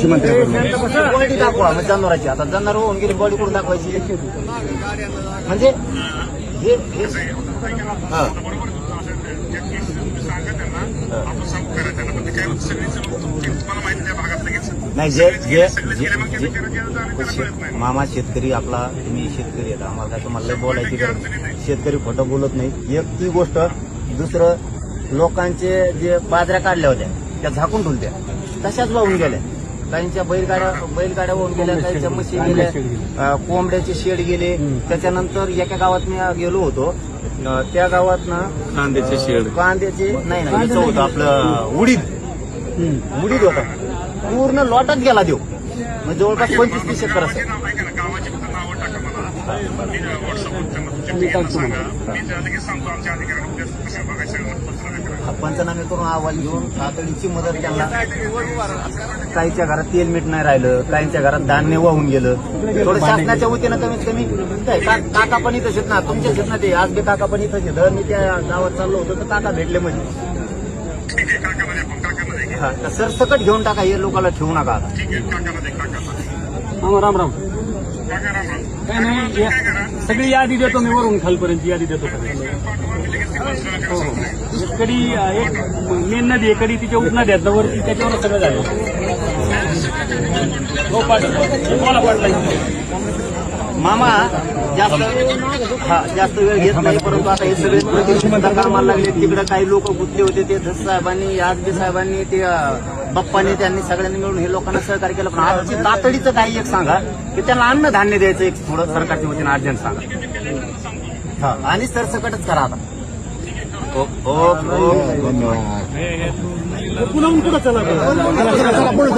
कृषी मंत्र्यांकडून बॉडी दाखवा म्हणजे जनावरांची. आता जनावर होऊन गेली बॉडी कुठून दाखवायची म्हणजे हे हा. नाही जे जे मामा शेतकरी आपला तुम्ही शेतकरी आहेत आम्हाला काय तुम्हाला लय बोलायची गरज नाही. शेतकरी खोटं बोलत नाही. एक ती गोष्ट दुसरं लोकांचे जे बाजऱ्या काढल्या होत्या त्या झाकून ठेवल्या तशाच वाहून गेल्या. काहींच्या बैलगाड्या वाहून गेल्या, काहींच्या म्हशी गेल्या, कोंबड्याचे शेड गेले. त्याच्यानंतर एका गावात मी गेलो होतो त्या गावात ना कांद्याचे नाही याचं होतं आपलं उडीद होता पूर्ण लॉटच गेला देऊ म्हणजे जवळपास 25-30 एकर असेल. पंचनामे करून अहवाल घेऊन तातडीची मदत त्यांना. काहींच्या घरात तेल मीठ नाही राहिलं, काहींच्या घरात धान्य वाहून गेलं. थोडं शासनाच्या वतीनं कमीत कमी काका पण इथंच आहेत ना, तुमच्याच आहेत ना ते. आज बी काका पण इथंच आहेत. मी त्या गावात चाललो होतो तर काका भेटले म्हणजे सरसकट घेऊन टाका. हे लोकांना ठेवू नका आता. राम राम. काय नाही सगळी यादी देतो मी वरून खालपर्यंत यादी देतो. कडी एक मेन नदी आहे कडी तिच्या उपनदी आहेत वरती त्याच्यावर सगळं झालं. हो पाटला मामा जास्त वेळ घेत नाही परंतु आता हे सगळे प्रतिनिधी कामाला लागले. तिकडे काही लोक गुंतले होते ते धस साहेबांनी आजबे साहेबांनी ते बाप्पांनी त्यांनी सगळ्यांनी मिळून हे लोकांना सहकार्य केलं. पण आजची तातडीचं काही एक सांगा की त्यांना अन्न धान्य द्यायचं एक थोडं सरकारच्या वतीनं अर्जंट सांगा. आणि सरसकटच करा आता. धन्यवाद. पुन्हा चला